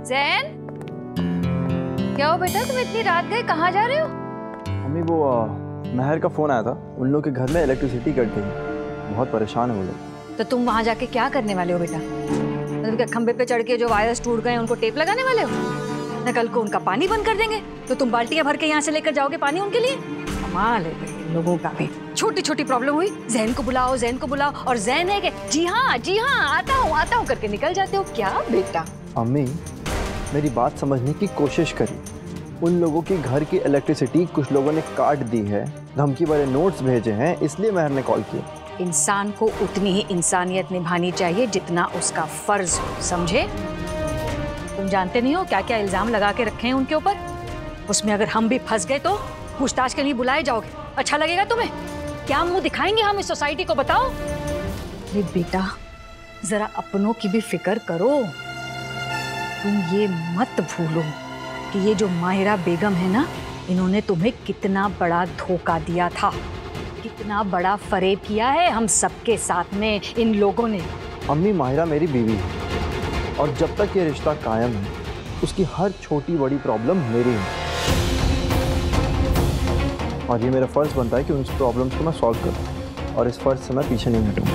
जैन, क्या हो बेटा, तुम इतनी रात गए, कहाँ जा रहे हो? मम्मी वो महर का फोन आया था, उन लोग के घर में इलेक्ट्रिसिटी कट गई, बहुत परेशान है वो लोग। तो तुम वहाँ जाके क्या करने वाले हो बेटा? मतलब खंबे पे चढ़ के जो वायर्स टूट गए उनको टेप लगाने वाले हो? न कल को उनका पानी बंद कर देंगे तो तुम बाल्टियां भर के यहाँ से लेकर जाओगे पानी उनके लिए? कमाल है बेटे लोगों का भी। छोटी छोटी प्रॉब्लम हुई, जैन को बुलाओ, जैन को बुलाओ, और जैन है कि जी हाँ आता हूँ करके निकल जाते हो। क्या बेटा? अम्मी मेरी बात समझने की कोशिश करी। उन लोगों के घर की इलेक्ट्रिसिटी कुछ लोगों ने काट दी है, धमकी वाले नोट्स भेजे हैं, इसलिए महर ने कॉल किया। इंसान को उतनी ही इंसानियत निभानी चाहिए जितना उसका फर्ज हो, समझे? तुम जानते नहीं हो क्या क्या इल्जाम लगा के रखे हैं उनके ऊपर। उसमें अगर हम भी फंस गए तो पूछताछ के लिए बुलाए जाओगे, अच्छा लगेगा तुम्हें? क्या मुंह दिखाएंगे हम इस सोसाइटी को, बताओ? अरे बेटा जरा अपनों की भी फिक्र करो। तुम ये मत भूलो कि ये जो माहिरा बेगम है ना, इन्होंने तुम्हें कितना बड़ा धोखा दिया था, कितना बड़ा फरेब किया है हम सबके साथ में इन लोगों ने। अम्मी माहिरा मेरी बीवी है और जब तक ये रिश्ता कायम है उसकी हर छोटी बड़ी प्रॉब्लम मेरी है, और ये मेरा फर्ज बनता है कि उन प्रॉब्लम्स को मैं सॉल्व करूं, और इस फर्ज से मैं पीछे नहीं हटूंगा।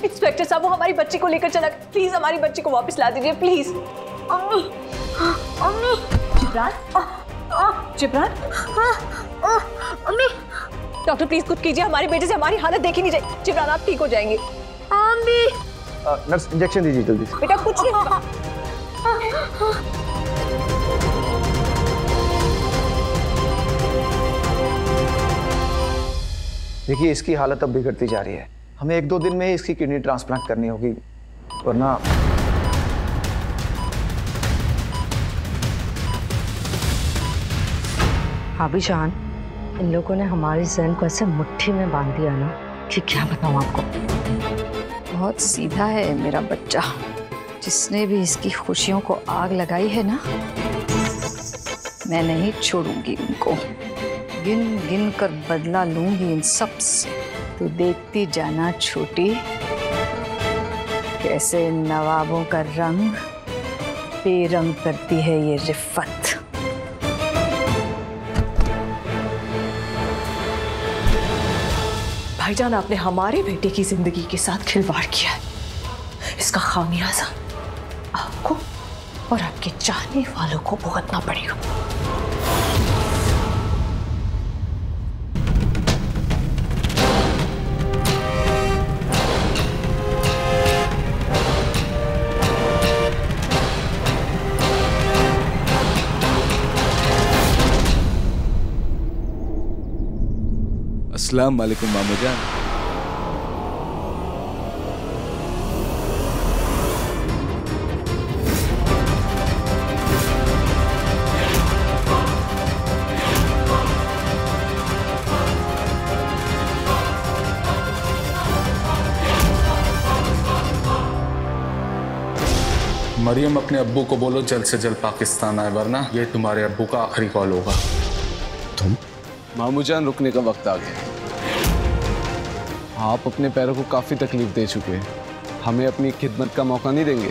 इंस्पेक्टर साहब वो हमारी बच्ची को लेकर चला, प्लीज हमारी बच्ची को वापस ला दीजिए प्लीज। अम्मी, अम्मी, जिब्रान, अम्मी, डॉक्टर प्लीज कुछ कीजिए, हमारे बेटे से हमारी हालत देखी नहीं जाए। जिब्रान आप ठीक हो जाएंगे। अम्मी, नर्स इंजेक्शन दीजिए जल्दी से। बेटा कुछ नहीं। देखिए इसकी हालत अब बिगड़ती जा रही है, हमें 1-2 दिन में इसकी किडनी ट्रांसप्लांट करनी होगी, वरना भाभी जान, इन लोगों ने हमारी जैन को ऐसे मुट्ठी में बांध दिया ना कि क्या बताऊं आपको। बहुत सीधा है मेरा बच्चा, जिसने भी इसकी खुशियों को आग लगाई है ना, मैं नहीं छोड़ूंगी उनको। गिन गिन कर बदला लूंगी इन सब से। तू देखती जाना छोटी, कैसे नवाबों का रंग बेरंग करती है ये रिफ़त। भाईजान आपने हमारे बेटे की जिंदगी के साथ खिलवाड़ किया है, इसका खामियाजा आपको और आपके चाहने वालों को भुगतना पड़ेगा। अस्सलाम वालेकुम मामू जान। मरियम अपने अब्बू को बोलो जल्द से जल्द पाकिस्तान आए, वरना ये तुम्हारे अब्बू का आखिरी कॉल होगा। तुम? मामू जान रुकने का वक्त आ गया। आप अपने पैरों को काफी तकलीफ दे चुके हैं, हमें अपनी खिदमत का मौका नहीं देंगे?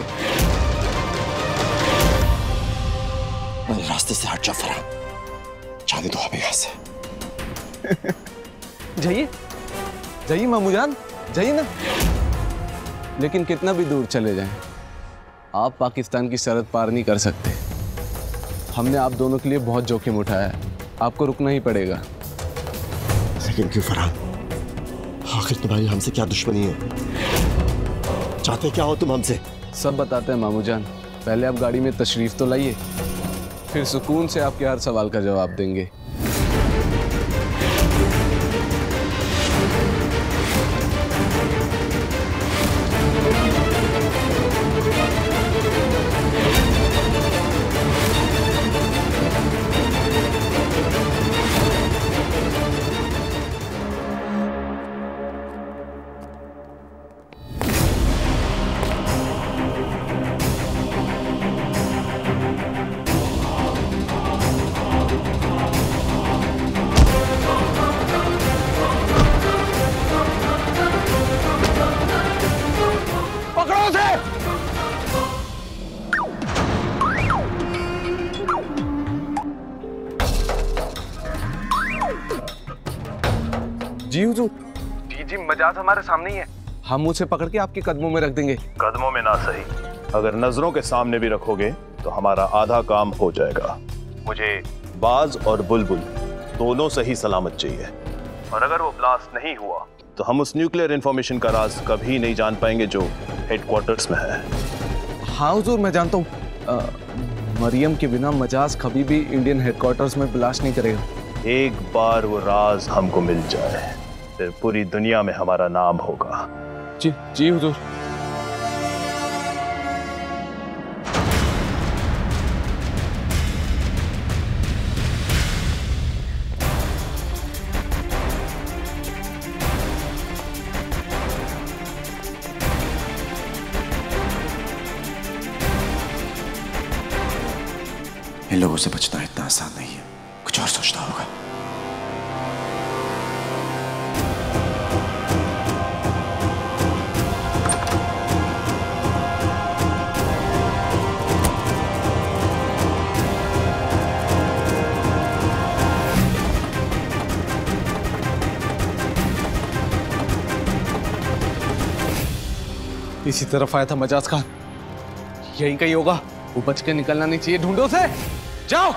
मेरे रास्ते से हट जाओ फरहान, जाने दो हमें यहाँ से। जाइए जाइए मामू जान, जाइए ना। लेकिन कितना भी दूर चले जाएं, आप पाकिस्तान की सरहद पार नहीं कर सकते। हमने आप दोनों के लिए बहुत जोखिम उठाया है, आपको रुकना ही पड़ेगा। लेकिन क्यों फरहान? आखिर तुम्हारी हमसे क्या दुश्मनी है? चाहते क्या हो तुम हमसे? सब बताते हैं मामू जान, पहले आप गाड़ी में तशरीफ तो लाइए, फिर सुकून से आपके हर सवाल का जवाब देंगे। जी हुजूर। जी मजाज हमारे सामने ही है। हम उसे पकड़ के आपके कदमों में रख देंगे। कदमों में ना सही, अगर नजरों के सामने भी रखोगे तो हमारा आधा काम हो जाएगा। मुझे बाज और बुलबुल दोनों सही सलामत चाहिए, और अगर वो ब्लास्ट नहीं हुआ तो हम उस न्यूक्लियर इंफॉर्मेशन का राज कभी नहीं जान पाएंगे जो हेडक्वार्टर्स में है। हाँ हुजूर, मैं जानता हूँ। मरियम के बिना मजाज कभी भी इंडियन हेडक्वार्टर्स में ब्लास्ट नहीं करेगा। एक बार वो राज हमको मिल जाए फिर पूरी दुनिया में हमारा नाम होगा। जी हुजूर। इन लोगों से बचना इतना आसान नहीं है, कुछ और सोचना होगा। इसी तरफ आया था मजाज खान, यहीं कहीं होगा। वो बच के निकलना नहीं चाहिए। ढूंढो से, जाओ।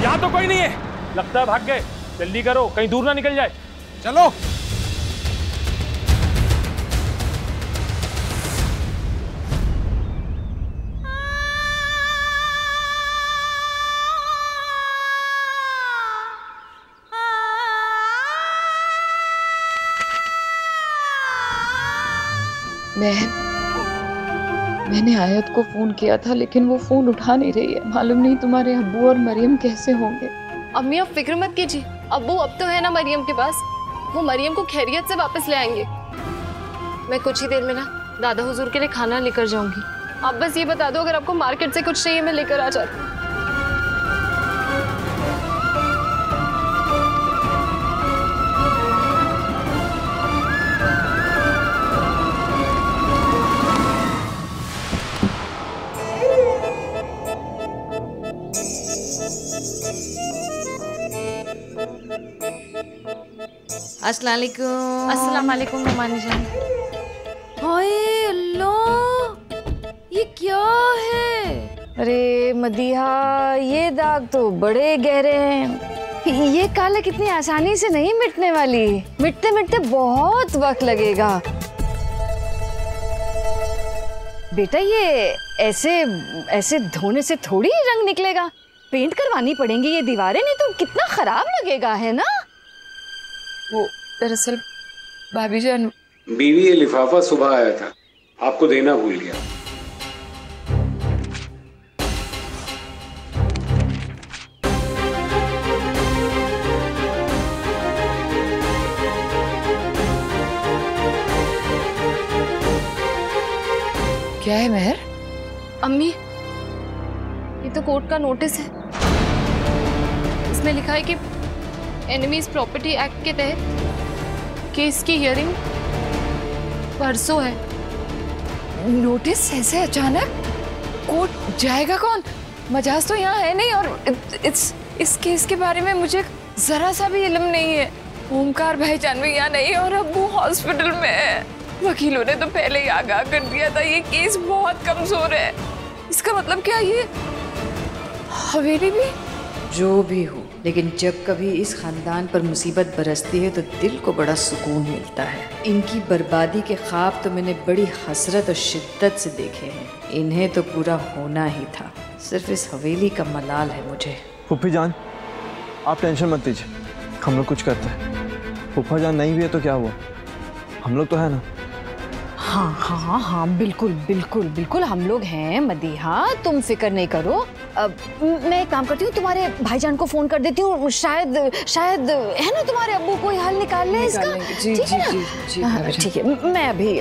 यहाँ तो कोई नहीं है, लगता है भाग गए। जल्दी करो, कहीं दूर ना निकल जाए। चलो। मैंने आयत को फोन किया था, लेकिन वो फोन उठा नहीं रही है। मालूम नहीं तुम्हारे अब्बू और मरियम कैसे होंगे। अम्मी आप फिक्र मत कीजिए, अब्बू अब तो है ना मरियम के पास, वो मरियम को खैरियत से वापस ले आएंगे। मैं कुछ ही देर में ना दादा हुजूर के लिए खाना लेकर जाऊंगी। आप बस ये बता दो, अगर आपको मार्केट से कुछ चाहिए मैं लेकर आ जाती हूँ। अस्सलाम वालेकुम मानी जान। हाय अल्लाह, ये क्या है? अरे मदीहा, ये दाग तो बड़े गहरे हैं। ये काला कितनी आसानी से नहीं मिटने वाली, मिटते मिटते बहुत वक्त लगेगा। बेटा ये ऐसे धोने से थोड़ी रंग निकलेगा, पेंट करवानी पड़ेंगी ये दीवारें, नहीं तो कितना खराब लगेगा, है ना? वो दरअसल भाभी जान, बीवी ये लिफाफा सुबह आया था, आपको देना भूल गया। क्या है मेहर? अम्मी ये तो कोर्ट का नोटिस है, इसमें लिखा है कि एनिमीज प्रॉपर्टी एक्ट के तहत केस की हियरिंग परसों है। नोटिस ऐसे अचानक? कोर्ट जाएगा कौन? मजाज तो यहाँ है नहीं, और इस केस के बारे में मुझे जरा सा भी इल्म नहीं है। ओमकार भाईजान भी यहाँ नहीं, और अब्बू हॉस्पिटल में है। वकीलों ने तो पहले ही आगाह कर दिया था ये केस बहुत कमजोर है। इसका मतलब क्या, ये हवेली भी? जो भी हो, लेकिन जब कभी इस खानदान पर मुसीबत बरसती है तो दिल को बड़ा सुकून मिलता है। इनकी बर्बादी के ख्वाब तो मैंने बड़ी हसरत और शिद्दत से देखे हैं, इन्हें तो पूरा होना ही था। सिर्फ इस हवेली का मलाल है मुझे। फूफी जान, आप टेंशन मत लीजिए, हम लोग कुछ करते हैं। फूफा जान नहीं भी है तो क्या हुआ, हम लोग तो है ना। हाँ हाँ हाँ बिल्कुल बिल्कुल बिल्कुल हम लोग हैं मदीहा, तुम फिक्र नहीं करो। अब मैं एक काम करती हूँ, तुम्हारे भाईजान को फोन कर देती हूँ, शायद है ना तुम्हारे अब्बू कोई हल निकाल ले इसका। जी ठीक है जी ना? जी हाँ, ठीक है, मैं अभी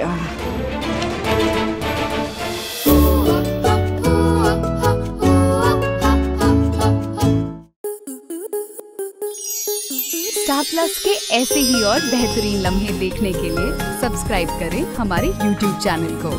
स्टार प्लस के ऐसे ही और बेहतरीन लम्हे देखने के लिए सब्सक्राइब करें हमारे YouTube चैनल को।